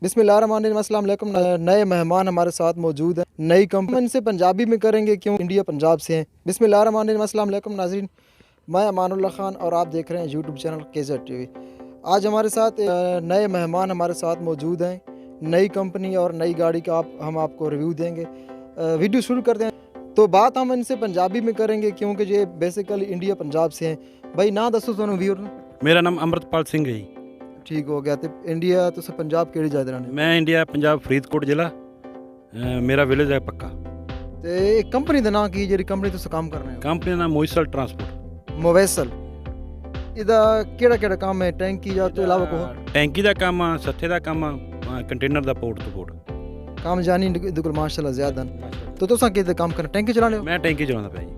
बिस्मिल्लाह रहमान रहीम, अस्सलाम वालेकुम। नए मेहमान हमारे साथ मौजूद हैं, नई कंपनी से पंजाबी में करेंगे क्यों, इंडिया पंजाब से हैं। बिस्मिल्लाह रहमान रहीम, अस्सलाम वालेकुम नाज़रीन, मैं अमानुल्लाह खान और आप देख रहे हैं यूट्यूब चैनल KZ TV। आज हमारे साथ नए मेहमान हमारे साथ मौजूद हैं, नई कंपनी और नई गाड़ी का हम आपको रिव्यू देंगे। वीडियो शुरू करते हैं। तो बात हम इनसे पंजाबी में करेंगे क्योंकि ये बेसिकली इंडिया पंजाब से हैं। भाई ना दसो तुहानू व्यूअर नू। मेरा नाम अमृतपाल सिंह है जी। ठीक हो गया। तो इंडिया तुस पंजाब केड़ी जगह रहने? मैं इंडिया पंजाब फरीदकोट जिला, मेरा विलेज है पक्का। ते कंपनी दा नाम की जेड़ी कंपनी तुस काम कर रहे हो? कंपनी का नाम मोइसल ट्रांसपोर्ट। मुवैसल। इहदा केड़ा काम है? टैंकी या तो इलावा कोई टैंकी का काम आ, सत्थे का काम आ, कंटेनर का पोर्ट तो पोर्ट काम जानी इहदे माशाल्लाह ज़्यादा न। तो तुसां किहदे काम करना? टैंकी चलाने हो? मैं टैंकी चलाना पाया जी।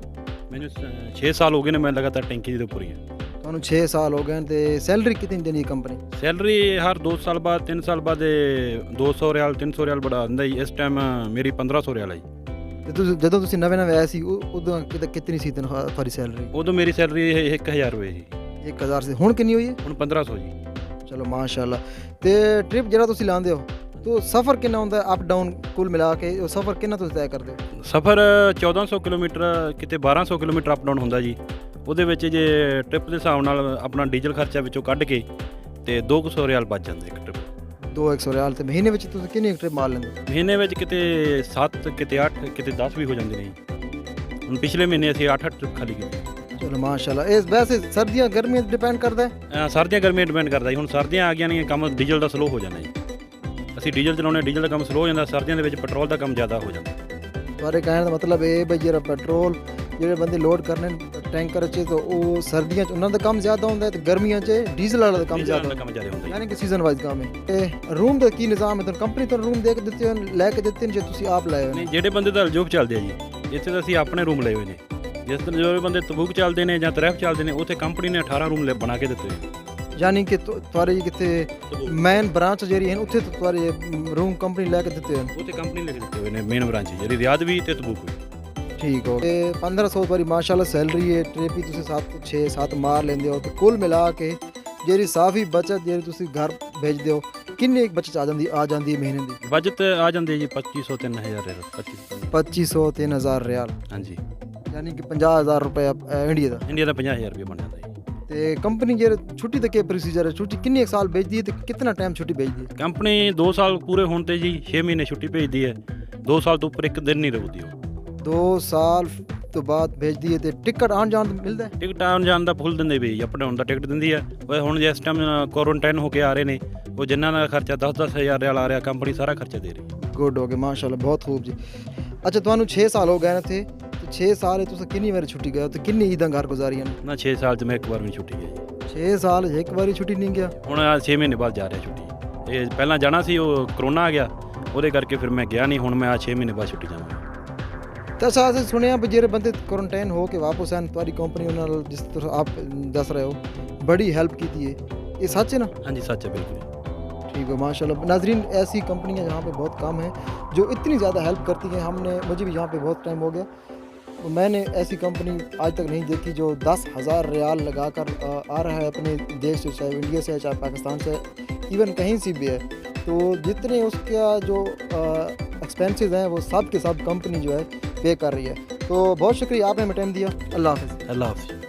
मैंने 6 साल हो गए ने, मैं लगातार टैंकी दे पूरी है। ਤੁਹਾਨੂੰ 6 ਸਾਲ ਹੋ ਗਏ ਤੇ ਸੈਲਰੀ ਕਿੰਨੀ ਦਿੰਦੀ ਕੰਪਨੀ? सैलरी हर 2 साल बाद 3 साल बाद 200 रियाल 300 रियाल बढ़ा दिंदा जी। इस टाइम मेरी 1500 रियाल है जी। ਤੇ ਤੁਸੀਂ ਜਦੋਂ ਤੁਸੀਂ ਨਵੇਂ ਆਏ ਸੀ ਉਦੋਂ ਕਿੰਨੀ ਸੀ ਤੁਹਾਡੀ ਸੈਲਰੀ? उदों मेरी सैलरी 1000 रुपये जी। 1000 ਸੀ। ਹੁਣ ਕਿੰਨੀ ਹੋਈ ਹੈ? ਹੁਣ 1500 जी। ਚਲੋ ਮਾਸ਼ਾਅੱਲਾ। ਤੇ ਟ੍ਰਿਪ ਜਿਹੜਾ ਤੁਸੀਂ ਲਾਉਂਦੇ ਹੋ तो ਸਫ਼ਰ ਕਿੰਨਾ ਹੁੰਦਾ ਅਪ ਡਾਊਨ ਕੁੱਲ ਮਿਲਾ ਕੇ? ਉਹ ਸਫ਼ਰ ਕਿੰਨਾ ਤੁਸੀਂ ਤੈਅ ਕਰਦੇ ਹੋ? ਸਫ਼ਰ 1400 ਕਿਲੋਮੀਟਰ ਕਿਤੇ 1200 ਕਿਲੋਮੀਟਰ ਅਪ ਡਾਊਨ ਹੁੰਦਾ ਜੀ। ਉਹਦੇ ਵਿੱਚ ਜੇ ਟ੍ਰਿਪ ਦੇ ਹਿਸਾਬ ਨਾਲ ਆਪਣਾ ਡੀਜ਼ਲ ਖਰਚਾ ਵਿੱਚੋਂ ਕੱਢ ਕੇ ਤੇ 200 ਰਿਆਲ ਬਚ ਜਾਂਦੇ ਇੱਕ ਟ੍ਰਿਪ। 200 ਰਿਆਲ। ਤੇ ਮਹੀਨੇ ਵਿੱਚ ਤੁਸੀਂ ਕਿੰਨੀ ਟ੍ਰਿਪ ਮਾਰ ਲੈਂਦੇ? ਮਹੀਨੇ ਵਿੱਚ ਕਿਤੇ 7 ਕਿਤੇ 8 ਕਿਤੇ 10 ਵੀ ਹੋ ਜਾਂਦੇ ਨੇ। ਹੁਣ ਪਿਛਲੇ ਮਹੀਨੇ ਅਸੀਂ 8 ਟ੍ਰਿਪ ਖਾਲੀ ਕੀਤੇ। ਚਲੋ ਮਾਸ਼ਾਅੱਲਾ। ਇਹ ਵੈਸੇ ਸਰਦੀਆਂ ਗਰਮੀਆਂ ਡਿਪੈਂਡ ਕਰਦਾ ਹੈ? ਸਰਦੀਆਂ ਗਰਮੀਆਂ ਡਿਪੈਂਡ ਕਰਦਾ ਜੀ। ਹੁਣ ਸਰਦੀਆਂ ਆ ਗਈਆਂ ਨੇ, ਕੰਮ ਡੀਜ਼ਲ ਦਾ ਸਲੋ ਹੋ ਜਾਣਾ ਜੀ। ਅਸੀਂ ਡੀਜ਼ਲ ਚਲਾਉਂਦੇ, ਡੀਜ਼ਲ ਦਾ ਕੰਮ ਸਲੋ ਹੋ ਜਾਂਦਾ। ਸਰਦੀਆਂ ਦੇ ਵਿੱਚ ਪੈਟਰੋਲ ਦਾ ਕੰਮ ਜ਼ਿਆਦਾ ਹੋ ਜਾਂਦਾ। ਤੁਹਾਡੇ ਕਹਿਣ ਦਾ ਮਤਲਬ ਇਹ ਬਈ ਜਿਹੜਾ ਪੈਟਰੋਲ ਜਿਹੜੇ ਬੰਦੇ ਲੋਡ ਕਰਨੇ ਟੈਂਕਰ 'ਚ ਤਾਂ ਉਹ ਸਰਦੀਆਂ 'ਚ ਉਹਨਾਂ ਦਾ ਕੰਮ ਜ਼ਿਆਦਾ ਹੁੰਦਾ ਹੈ ਤੇ ਗਰਮੀਆਂ 'ਚ ਡੀਜ਼ਲ ਵਾਲਾ ਦਾ ਕੰਮ ਜ਼ਿਆਦਾ ਹੁੰਦਾ, ਯਾਨੀ ਕਿ ਸੀਜ਼ਨ ਵਾਈਜ਼ ਕੰਮ ਹੈ। ਤੇ ਰੂਮ ਦਾ ਕੀ ਨਿਜ਼ਾਮ ਹੈ? ਤੁਹਾਨੂੰ ਕੰਪਨੀ ਤੋਂ ਰੂਮ ਦੇ ਕੇ ਦਿੱਤੇ ਹੋ, ਲੈ ਕੇ ਦਿੱਤੇ ਨੇ, ਜੇ ਤੁਸੀਂ ਆਪ ਲਾਏ ਹੋ? ਨਹੀਂ, ਜਿਹੜੇ ਬੰਦੇ ਦਾ ਅਲਜੋਬ ਚੱਲਦੇ ਆ ਜੀ, ਇੱਥੇ ਤਾਂ ਅਸੀਂ ਆਪਣੇ ਰੂਮ ਲਏ ਹੋਏ ਨੇ। ਜਿਸ ਤਰ੍ਹਾਂ ਜਿਹੜੇ ਬੰਦੇ ਤਬੂਕ ਚੱਲਦੇ ਨੇ ਜਾਂ ਤਰੈਫ ਚੱਲਦੇ ਨੇ, ਉੱਥੇ ਕੰਪਨੀ ਨੇ 18 ਰੂਮ ਬਣਾ ਕੇ ਦਿੱਤੇ ਹੋਏ। ਯਾਨੀ ਕਿ ਤੁਹਾਡੇ ਕਿਤੇ ਮੇਨ ਬ੍ਰਾਂਚ ਜਿਹੜੀ ਹੈ ਉੱਥੇ ਤੁਹਾਡੇ ਰੂਮ ਕੰਪਨੀ ਲੈ ਕੇ ਦਿੱਤੇ ਹੋਏ? ਉੱਥੇ ਕੰਪਨੀ ਲੈ ਕੇ ਦਿੱਤੇ ਹੋਏ ਨੇ ਮੇਨ ਬ੍ਰਾਂਚ ਜਿਹੜੀ ਰਿਆਦ ਵੀ ਤੇ ਤਬੂਕ ਵੀ। ਠੀਕ ਹੋ। ਤੇ 1500 ਵਾਰੀ ਮਾਸ਼ਾਅੱਲਾ ਸੈਲਰੀ ਹੈ। ਟ੍ਰਿਪ ਵੀ ਤੁਸੀਂ 6-7 ਮਾਰ ਲੈਂਦੇ ਹੋ ਤੇ ਕੁੱਲ ਮਿਲਾ ਕੇ ਜਿਹੜੀ ਸਾਫੀ ਬਚਤ ਜਿਹੜੀ ਤੁਸੀਂ ਘਰ ਭੇਜਦੇ ਹੋ ਕਿੰਨੀ ਬਚਤ ਆ ਜਾਂਦੀ ਹੈ ਮਹੀਨੇ ਦੀ? ਬਜਟ ਆ ਜਾਂਦੀ ਹੈ ਜੀ 2500 3000 ਰਿਆਲ। 2500 3000 ਰਿਆਲ। ਹਾਂਜੀ, ਯਾਨੀ ਕਿ 50000 ਰੁਪਏ ਇੰਡੀਆ ਦਾ। ਇੰਡੀਆ ਦਾ 50000 ਰੁਪਏ ਬਣ ਜਾਂਦਾ ਜੀ। ਤੇ ਕੰਪਨੀ ਜਿਹੜੇ ਛੁੱਟੀ ਦਾ ਕੀ ਪ੍ਰੋਸੀਜਰ ਹੈ? ਛੁੱਟੀ ਕਿੰਨੇ ਸਾਲ ਭੇਜਦੀ ਹੈ ਤੇ ਕਿੰਨਾ ਟਾਈਮ ਛੁੱਟੀ ਭੇਜਦੀ ਹੈ? ਕੰਪਨੀ 2 ਸਾਲ ਪੂਰੇ ਹੋਣ ਤੇ ਜੀ 6 ਮਹੀਨੇ ਛੁੱਟੀ ਭੇਜਦੀ ਹੈ। 2 ਸਾਲ ਤੋਂ ਉੱਪਰ ਇੱਕ ਦਿਨ ਨਹੀਂ ਰੁਕਦੀ ਉਹ। 2 ਸਾਲ ਤੋਂ ਬਾਅਦ ਭੇਜਦੀ ਹੈ। ਤੇ ਟਿਕਟ ਆਉਣ ਜਾਣ ਦਾ ਮਿਲਦਾ ਹੈ? ਟਿਕਟ ਆਉਣ ਜਾਣ ਦਾ ਫੁੱਲ ਦਿੰਦੇ ਵੀ, ਅਪ ਡਾਊਨ ਦਾ ਟਿਕਟ ਦਿੰਦੀ ਹੈ। ਹੁਣ ਜਿਸ ਟਾਈਮ ਕੁਆਰੰਟਾਈਨ ਹੋ ਕੇ ਆ ਰਹੇ ਨੇ, ਉਹ ਜਿਨ੍ਹਾਂ ਦਾ ਖਰਚਾ 10-10 ਹਜ਼ਾਰ ਰਿਆਲ ਆ ਰਿਹਾ, ਕੰਪਨੀ ਸਾਰਾ ਖਰਚਾ ਦੇ ਰਹੀ। ਗੁੱਡ ਹੋ ਗਿਆ ਮਾਸ਼ਾਅੱਲਾ, ਬਹੁਤ ਖੂਬ ਜੀ। ਅੱਛਾ, ਤੁਹਾਨੂੰ 6 ਸਾਲ ਹੋ ਗਏ ਨੇ ਇੱਥੇ, 6 ਸਾਲ ਤੁਸੀਂ ਕਿੰਨੀ ਵਾਰ ਛੁੱਟੀ ਗਏ ਤੇ ਕਿੰਨੀ ਈਦਾਂ ਘਰ ਗੁਜ਼ਾਰੀਆਂ ਨੇ? ਨਾ 6 ਸਾਲ 'ਚ ਮੈਂ ਇੱਕ ਵਾਰ ਵੀ ਛੁੱਟੀ ਗਈ। 6 ਸਾਲ ਇੱਕ ਵਾਰੀ ਛੁੱਟੀ ਨਹੀਂ ਗਿਆ? ਹੁਣ 6 ਮਹੀਨੇ ਬਾਅਦ ਜਾ ਰਿਹਾ ਛੁੱਟੀ। ਇਹ ਪਹਿਲਾਂ ਜਾਣਾ ਸੀ, ਉਹ ਕਰੋਨਾ ਆ ਗਿਆ, ਉਹਦੇ ਕਰਕੇ ਫਿਰ ਮੈਂ ਗਿਆ ਨਹੀਂ। ਹੁਣ ਮੈਂ 6 ਮਹੀਨੇ ਬਾਅਦ ਛੁੱਟੀ ਜਾਵਾਂਗਾ। ਤਾਂ ਅਸੀਂ ਸੁਣਿਆ ਵੀ ਜਿਹੜੇ ਬੰਦੇ ਕੁਆਰੰਟਾਈਨ ਹੋ ਕੇ ਵਾਪਸ ਆਏ, ਤੁਹਾਡੀ ਕੰਪਨੀ ਉਹਨਾਂ ਨਾਲ ਜਿਸ ਤਰ੍ਹਾਂ ਆਪ ਦੱਸ ਰਹੇ ਹੋ ਬੜੀ ਹੈल्प की है, ये सच है ना? हाँ जी, सच है बिल्कुल। ठीक है माशाल्लाह। नाजरीन, ऐसी कंपनियां जहाँ पे बहुत कम हैं जो इतनी ज़्यादा हेल्प करती हैं। मुझे भी यहाँ पे बहुत टाइम हो गया, मैंने ऐसी कंपनी आज तक नहीं देखी जो 10,000 रियाल लगा कर आ रहा है अपने देश से, चाहे इंडिया से चाहे पाकिस्तान से, इवन कहीं से भी है। तो जितने उसका जो एक्सपेंसेस हैं वो सब के सब कंपनी जो है पे कर रही है। तो बहुत शुक्रिया, आपने हमें टाइम दिया। अल्लाह हाफ़िज़। अल्लाह हाफ़िज़।